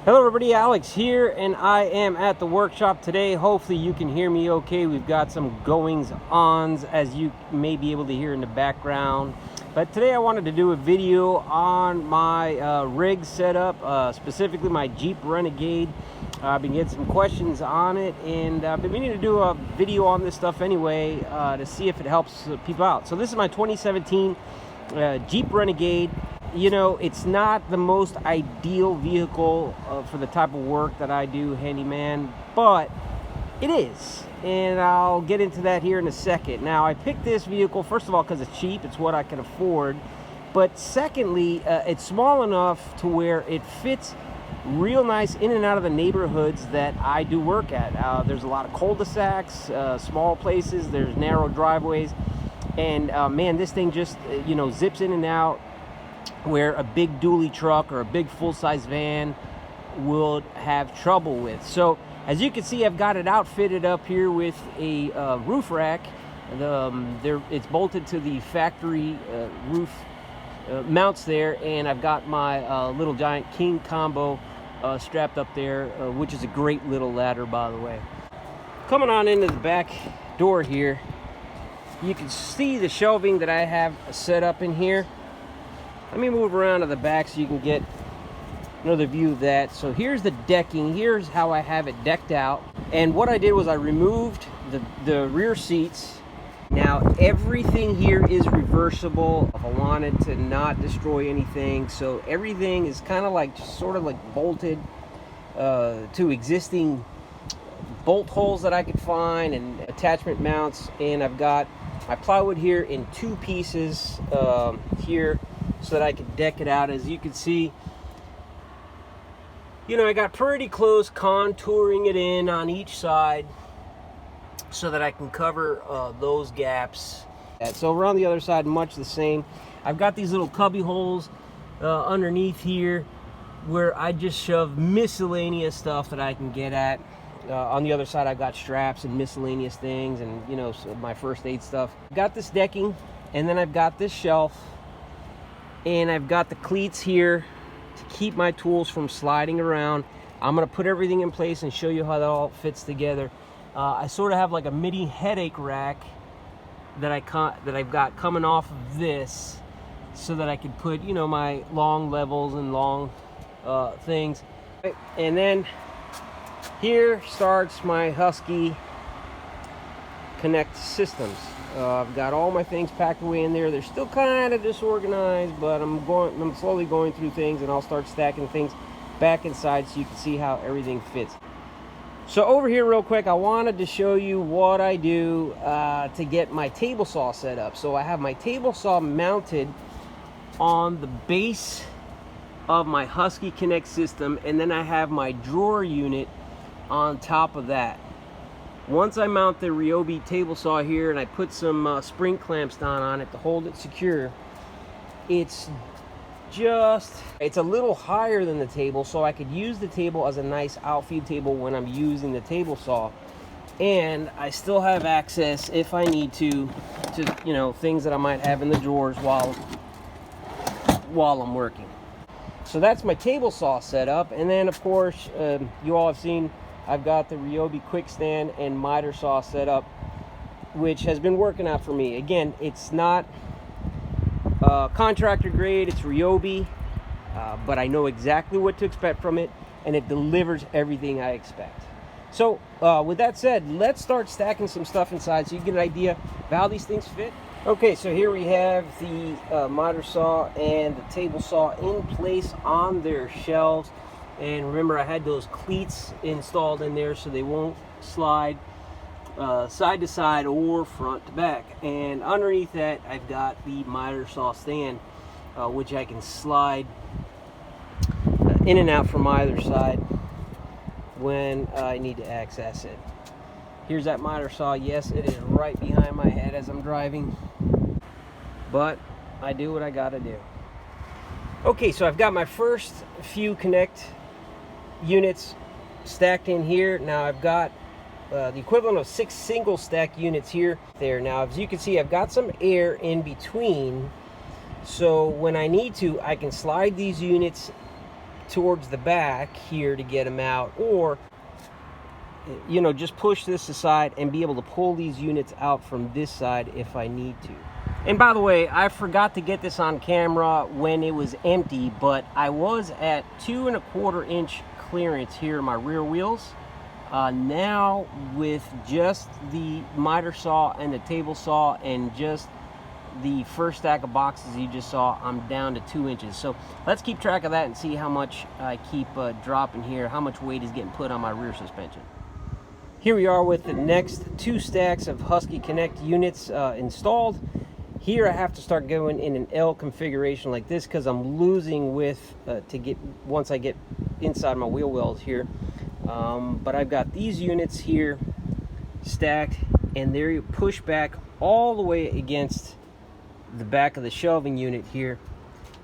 Hello everybody, Alex here, and I am at the workshop today. Hopefully you can hear me okay. We've got some goings-ons, as you may be able to hear in the background. But today I wanted to do a video on my rig setup, specifically my Jeep Renegade. I've been getting some questions on it, and I've been meaning to do a video on this stuff anyway to see if it helps people out. So this is my 2017 Jeep Renegade. You know, it's not the most ideal vehicle for the type of work that I do, handyman, but it is, and I'll get into that here in a second. Now, I picked this vehicle, first of all, because it's cheap, it's what I can afford, but secondly, it's small enough to where it fits real nice in and out of the neighborhoods that I do work at. There's a lot of cul-de-sacs, small places, there's narrow driveways, and man, this thing just, you know, zips in and out, where a big dually truck or a big full-size van would have trouble with. So as you can see, I've got it outfitted up here with a roof rack. It's bolted to the factory roof mounts there, and I've got my little giant king combo strapped up there, which is a great little ladder, by the way. Coming on into the back door here, you can see the shelving that I have set up in here. Let me move around to the back so you can get another view of that. So here's the decking. Here's how I have it decked out. And what I did was I removed the rear seats. Now everything here is reversible if I wanted to not destroy anything. So everything is kind of like, sort of like bolted to existing bolt holes that I could find and attachment mounts. And I've got my plywood here in two pieces here, so that I can deck it out. As you can see, you know, I got pretty close contouring it in on each side so that I can cover those gaps. So around the other side, much the same. I've got these little cubby holes underneath here where I just shove miscellaneous stuff that I can get at. On the other side, I've got straps and miscellaneous things and, you know, so my first aid stuff. I've got this decking, and then I've got this shelf, and I've got the cleats here to keep my tools from sliding around. I'm gonna put everything in place and show you how that all fits together. I sort of have like a mini headache rack that I've got coming off of this, so that I can put, you know, my long levels and long things. And then here starts my Husky Connect systems. I've got all my things packed away in there. They're still kind of disorganized, but I'm slowly going through things, and I'll start stacking things back inside so you can see how everything fits. So over here real quick, I wanted to show you what I do to get my table saw set up. So I have my table saw mounted on the base of my Husky Connect system, and then I have my drawer unit on top of that. Once I mount the Ryobi table saw here and I put some spring clamps down on it to hold it secure, it's a little higher than the table, so I could use the table as a nice outfeed table when I'm using the table saw. And I still have access, if I need to, you know, things that I might have in the drawers while I'm working. So that's my table saw setup. And then, of course, you all have seen I've got the Ryobi quick stand and miter saw set up, which has been working out for me. Again, it's not contractor grade, it's Ryobi, but I know exactly what to expect from it, and it delivers everything I expect. So with that said, let's start stacking some stuff inside so you get an idea of how these things fit. Okay, so here we have the miter saw and the table saw in place on their shelves. And remember, I had those cleats installed in there so they won't slide side to side or front to back. And underneath that, I've got the miter saw stand, which I can slide in and out from either side when I need to access it. Here's that miter saw. Yes, it is right behind my head as I'm driving, but I do what I gotta do. Okay, so I've got my first few Connect units stacked in here. Now I've got the equivalent of 6 single stack units here. Now, as you can see, I've got some air in between, so when I need to, I can slide these units towards the back here to get them out, or you know, just push this aside and be able to pull these units out from this side if I need to. And by the way, I forgot to get this on camera when it was empty, but I was at 2¼ inch clearance here in my rear wheels. Now with just the miter saw and the table saw and just the first stack of boxes you just saw, I'm down to 2 inches. So let's keep track of that and see how much I keep dropping here, how much weight is getting put on my rear suspension. Here we are with the next 2 stacks of Husky Connect units installed. Here I have to start going in an L configuration like this because I'm losing width to get once I get inside my wheel wells here. But I've got these units here stacked, and they're pushed back all the way against the back of the shelving unit here.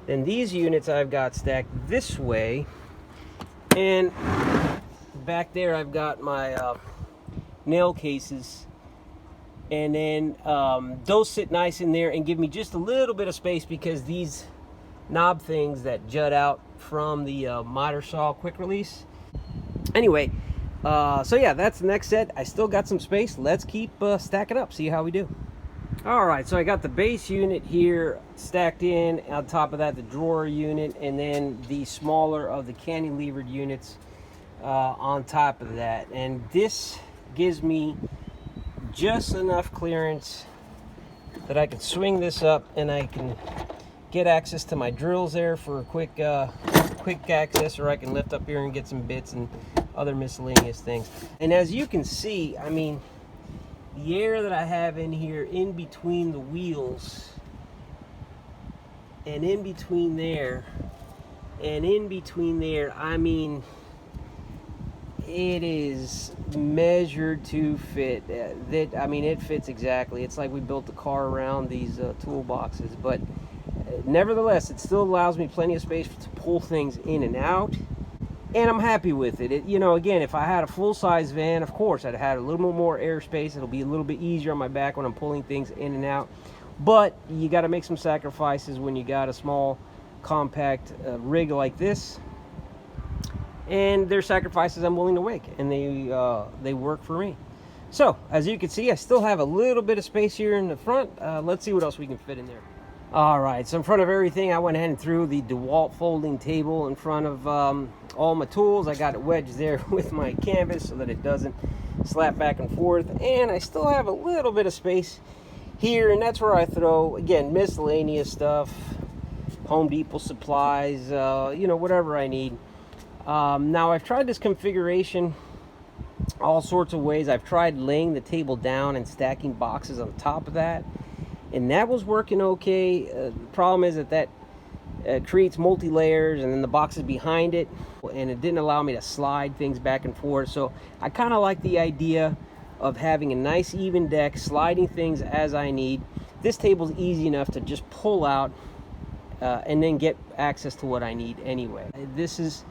Then these units I've got stacked this way, and back there I've got my nail cases, and then those sit nice in there and give me just a little bit of space because these knob things that jut out from the miter saw quick release. Anyway, so yeah, that's the next set. I still got some space. Let's keep stacking up, see how we do. All right, so I got the base unit here stacked in. On top of that, the drawer unit, and then the smaller of the cantilevered units on top of that. And this gives me just enough clearance that I can swing this up and I can get access to my drills there for a quick access, or I can lift up here and get some bits and other miscellaneous things. And as you can see, I mean, the air that I have in here in between the wheels and in between there and in between there, I mean, it is measured to fit. I mean, it fits exactly. It's like we built the car around these toolboxes, but nevertheless, it still allows me plenty of space to pull things in and out, and I'm happy with it. You know, again, if I had a full-size van, of course, I'd have a little bit more airspace. It'll be a little bit easier on my back when I'm pulling things in and out, but you got to make some sacrifices when you got a small, compact rig like this. And they're sacrifices I'm willing to make, and they work for me. So, as you can see, I still have a little bit of space here in the front. Let's see what else we can fit in there. All right, so in front of everything, I went ahead and threw the DeWalt folding table in front of all my tools. I got it wedged there with my canvas so that it doesn't slap back and forth. And I still have a little bit of space here, and that's where I throw, again, miscellaneous stuff, Home Depot supplies, you know, whatever I need. Now, I've tried this configuration all sorts of ways. I've tried laying the table down and stacking boxes on top of that, and that was working okay. The problem is that creates multi-layers, and then the boxes behind it, and it didn't allow me to slide things back and forth. So I kind of like the idea of having a nice even deck, sliding things as I need. This table's easy enough to just pull out and then get access to what I need anyway. This is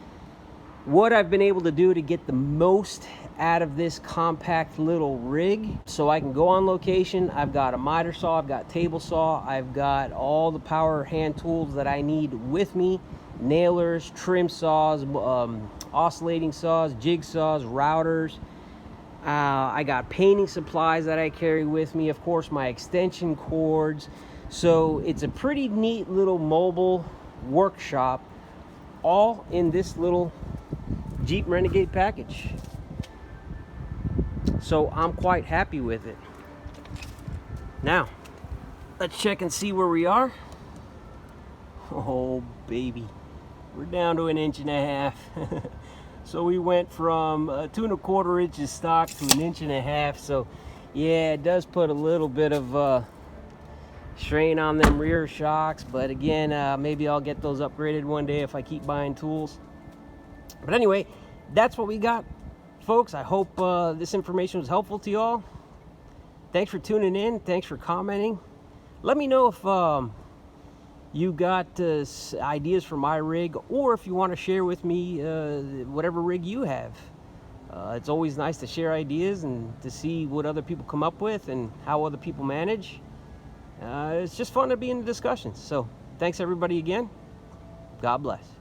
what I've been able to do to get the most out of this compact little rig, so I can go on location. I've got a miter saw, I've got table saw, I've got all the power hand tools that I need with me, nailers, trim saws, oscillating saws, jigsaws, routers. I got painting supplies that I carry with me, of course, my extension cords. So it's a pretty neat little mobile workshop, all in this little Jeep Renegade package. So I'm quite happy with it. Now, let's check and see where we are. Oh baby, we're down to 1.5 inches. So we went from 2¼ inches stock to 1.5 inches. So yeah, it does put a little bit of strain on them rear shocks, but again, maybe I'll get those upgraded one day if I keep buying tools. But anyway, that's what we got, folks. I hope this information was helpful to you all. Thanks for tuning in. Thanks for commenting. Let me know if you got ideas for my rig, or if you want to share with me whatever rig you have. It's always nice to share ideas and to see what other people come up with and how other people manage. It's just fun to be in the discussions. So thanks everybody again. God bless.